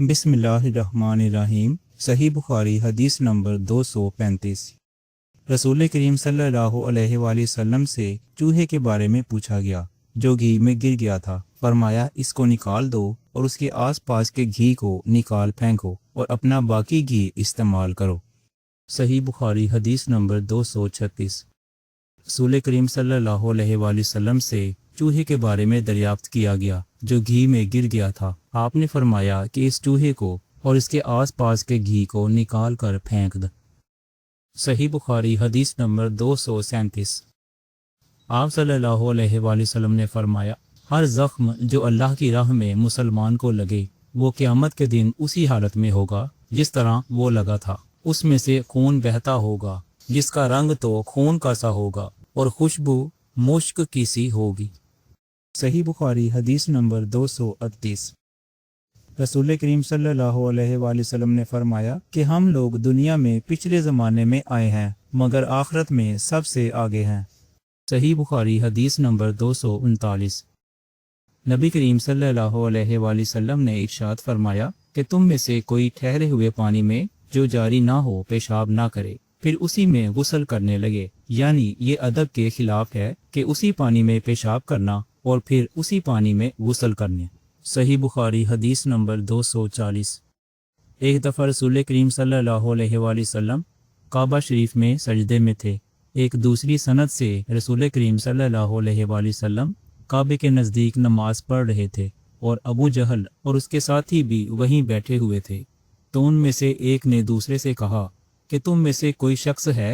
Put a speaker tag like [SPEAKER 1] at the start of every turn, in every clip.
[SPEAKER 1] बिस्मिल्लाहिर्रहमानिर्रहीम। सही बुखारी हदीस नंबर 235। रसूल करीम सल्लल्लाहु अलैहि वसल्लम से चूहे के बारे में पूछा गया जो घी में गिर गया था। फरमाया, इसको निकाल दो और उसके आसपास के घी को निकाल फेंको और अपना बाकी घी इस्तेमाल करो। सही बुखारी हदीस नंबर 236। रसूल करीम सल्लल्लाहु अलैहि वसल्लम से चूहे के बारे में दरियाफ्त किया गया जो घी में गिर गया था। आपने फरमाया कि इस चूहे को और इसके आसपास के घी को निकाल कर फेंक दो। सही बुखारी हदीस नंबर 237। आप सल्लल्लाहु अलैहि वसल्लम ने फरमाया, हर जख्म जो अल्लाह की राह में मुसलमान को लगे वो क़यामत के दिन उसी हालत में होगा जिस तरह वो लगा था। उसमें से खून बहता होगा जिसका रंग तो खून का सा होगा और खुशबू मुश्क की सी होगी। सही बुखारी हदीस नंबर 238। रसूल करीम सल्लल्लाहु अलैहि वसल्लम ने फरमाया कि हम लोग दुनिया में पिछले ज़माने में आए हैं मगर आखिरत में सबसे आगे हैं। सही बुखारी हदीस नंबर 239। नबी करीम सल्लल्लाहु अलैहि वसल्लम ने इरशाद फरमाया कि तुम में से कोई ठहरे हुए पानी में जो जारी ना हो पेशाब ना करे फिर उसी में गुस्ल करने लगे, यानी ये अदब के खिलाफ है कि उसी पानी में पेशाब करना और फिर उसी पानी में गुस्ल करने। सही बुखारी हदीस नंबर 240। एक दफ़ा रसूल करीम सल्लल्लाहु अलैहि वसल्लम काबा शरीफ में सजदे में थे। एक दूसरी सनद से रसूल करीम सल्लल्लाहु अलैहि वसल्लम काबे के नज़दीक नमाज पढ़ रहे थे और अबू जहल और उसके साथी भी वहीं बैठे हुए थे। तो उनमें से एक ने दूसरे से कहा कि तुम में से कोई शख्स है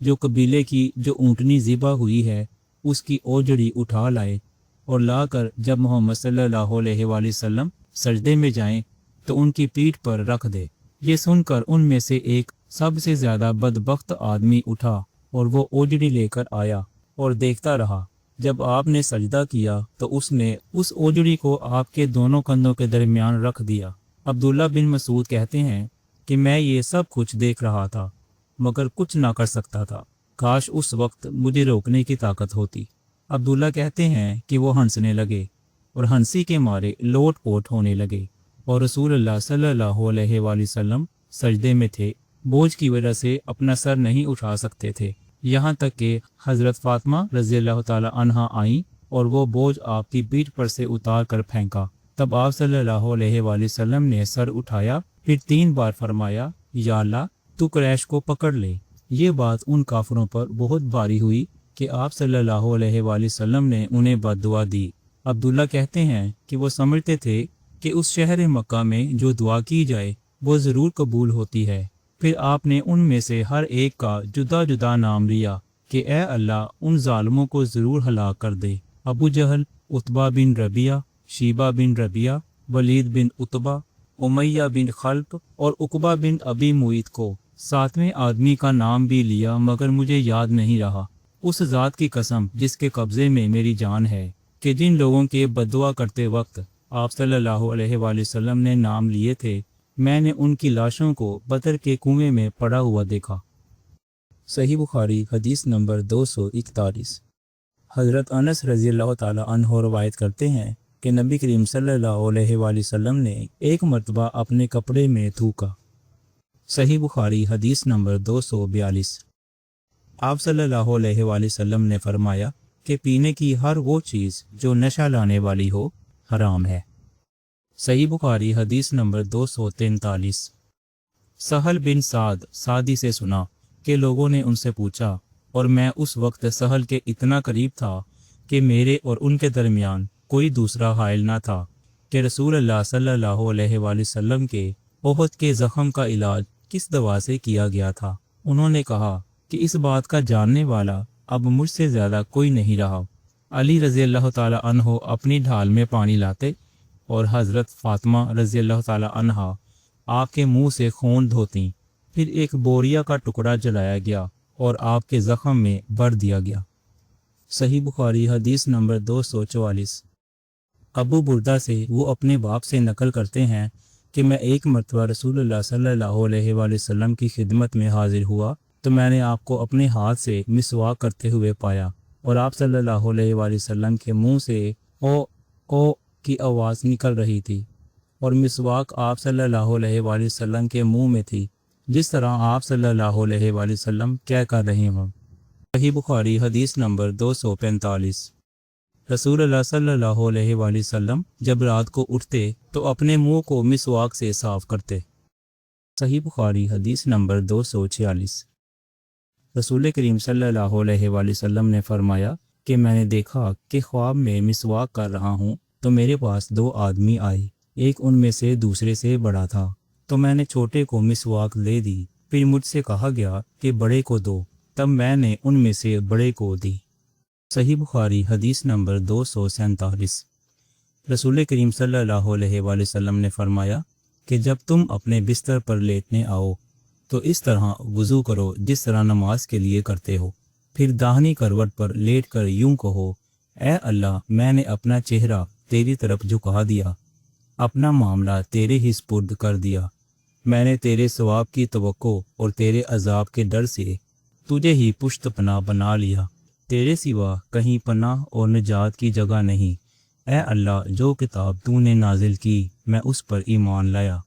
[SPEAKER 1] जो कबीले की जो ऊँटनी ज़िबा हुई है उसकी ओजड़ी उठा लाए और लाकर जब मोहम्मद सल्लल्लाहु अलैहि वसल्लम सजदे में जाएं तो उनकी पीठ पर रख दे। ये सुनकर उनमें से एक सबसे ज़्यादा बदबख्त आदमी उठा और वो ओजड़ी लेकर आया और देखता रहा। जब आपने सजदा किया तो उसने उस ओजड़ी को आपके दोनों कंधों के दरमियान रख दिया। अब्दुल्ला बिन मसूद कहते हैं कि मैं ये सब कुछ देख रहा था मगर कुछ ना कर सकता था। काश उस वक्त मुझे रोकने की ताकत होती। अब्दुल्ला कहते हैं कि वो हंसने लगे और हंसी के मारे लोट पोट होने लगे और रसूलुल्लाह सल्लल्लाहु अलैहि वसल्लम सजदे में थे, बोझ की वजह से अपना सर नहीं उठा सकते थे। यहाँ तक कि हज़रत फातिमा रज़ियल्लाहु ताला अन्हा आई और वो बोझ आपकी पीठ पर से उतार कर फेंका। तब आप सल्लल्लाहु अलैहि वसल्लम ने सर उठाया, फिर 3 बार फरमाया, या अल्लाह तू कुरैश को पकड़ ले। ये बात उन काफिरों पर बहुत भारी हुई कि आप सल्लल्लाहु अलैहि वसल्लम ने उन्हें बद्दुआ दी। अब्दुल्ला कहते हैं कि वो समझते थे कि उस शहर मक्का में जो दुआ की जाए वो ज़रूर कबूल होती है। फिर आपने उनमें से हर एक का जुदा जुदा नाम लिया कि ए अल्लाह उन जालिमों को ज़रूर हलाक कर दे। अबू जहल, उतबा बिन रबिया, शीबा बिन रबिया, वलीद बिन उतबा, उमैया बिन खल्फ और उकबा बिन अबी मुईत को। 7वें आदमी का नाम भी लिया मगर मुझे याद नहीं रहा। उस ज़ात की कसम जिसके कब्ज़े में मेरी जान है कि जिन लोगों के बद्दुआ करते वक्त आप सल्लल्लाहु अलैहि वसल्लम ने नाम लिए थे, मैंने उनकी लाशों को बदर के कुएं में पड़ा हुआ देखा। सही बुखारी हदीस नंबर 241। हज़रत अनस रज़ियल्लाहु ताला अन्हु रवायत करते हैं कि नबी करीम सल्लल्लाहु अलैहि वसल्लम ने एक मरतबा अपने कपड़े में थूका। सही बुखारी हदीस नंबर 242। आप सल्लल्लाहु अलैहि वसल्लम ने फरमाया कि पीने की हर वो चीज़ जो नशा लाने वाली हो हराम है। सही बुखारी हदीस नंबर 243। सहल बिन साद सादी से सुना कि लोगों ने उनसे पूछा और मैं उस वक्त सहल के इतना करीब था कि मेरे और उनके दरमियान कोई दूसरा हाइल ना था कि रसूलुल्लाह सल्लल्लाहु अलैहि वसल्लम के ओहद के ज़ख्म का इलाज किस दवा से किया गया था। उन्होंने कहा कि इस बात का जानने वाला अब मुझसे ज़्यादा कोई नहीं रहा। अली रज़ियल्लाहु ताला अन्हो अपनी ढाल में पानी लाते और हज़रत फातिमा रज़ियल्लाहु ताला अन्हा आपके मुंह से खून धोती। फिर एक बोरिया का टुकड़ा जलाया गया और आपके ज़ख्म में भर दिया गया। सही बुखारी हदीस नंबर 244। अबू बुर्दा से वो अपने बाप से नकल करते हैं कि मैं एक मरतबा रसूलुल्लाह सल्लल्लाहु अलैहि वसल्लम की खिदमत में हाजिर हुआ तो मैंने आपको अपने हाथ से मिसवाक करते हुए पाया और आप सल्लल्लाहु अलैहि वसल्लम के मुंह से ओ की आवाज़ निकल रही थी اور مسواک آپ صلی اللہ علیہ وآلہ وسلم کے منہ میں تھی، جس طرح آپ صلی اللہ علیہ وآلہ وسلم کیا کر رہے ہوں۔ صحیح بخاری حدیث نمبر 245۔ رسول اللہ صلی اللہ علیہ وآلہ وسلم جب رات کو اٹھتے تو اپنے منہ کو مسواک سے صاف کرتے۔ صحیح بخاری حدیث نمبر 246۔ رسول کریم صلی اللہ علیہ وآلہ وسلم نے فرمایا کہ میں نے دیکھا کہ خواب میں مسواک کر رہا ہوں تو میرے پاس دو آدمی آئے، ایک ان میں سے دوسرے سے بڑا تھا، تو میں نے چھوٹے کو مسواک دے دی، پھر مجھ سے کہا گیا کہ بڑے کو دو، تب میں نے ان میں سے بڑے کو دی۔ صحیح بخاری حدیث نمبر 247۔ رسول کریم صلی اللہ علیہ وآلہ وسلم نے فرمایا کہ جب تم اپنے بستر پر لیٹنے آؤ تو اس طرح وضو کرو جس طرح نماز کے لیے کرتے ہو، پھر داہنی کروٹ پر لیٹ کر یوں کہو، اے اللہ، میں نے اپنا چہرہ تیری طرف جھکا دیا، اپنا معاملہ تیرے ہی سپرد کر دیا، میں نے تیرے ثواب کی توقع اور تیرے عذاب کے ڈر سے تجھے ہی پشت پناہ بنا لیا، تیرے سوا کہیں پناہ اور نجات کی جگہ نہیں، اے اللہ، جو کتاب تو نے نازل کی میں اس پر ایمان لایا،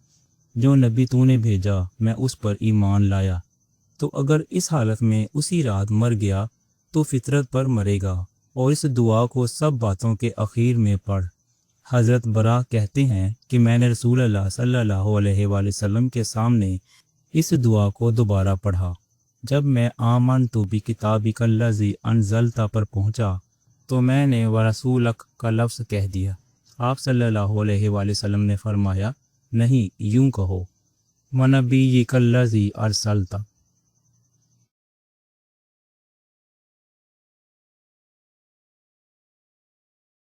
[SPEAKER 1] جو نبی تو نے بھیجا میں اس پر ایمان لایا، تو اگر اس حالت میں اسی رات مر گیا تو فطرت پر مرے گا، اور اس دعا کو سب باتوں کے اخیر میں پڑھ۔ حضرت برا کہتے ہیں کہ میں نے رسول اللہ صلی اللہ علیہ وآلہ وسلم کے سامنے اس دعا کو دوبارہ پڑھا۔ جب میں آمنت بکتابک الذی انزلت پر پہنچا تو میں نے ورسولک کا لفظ کہہ دیا۔ آپ صلی اللہ علیہ وآلہ وسلم نے فرمایا، نہیں، یوں کہو، ونبیک الذی ارسلت۔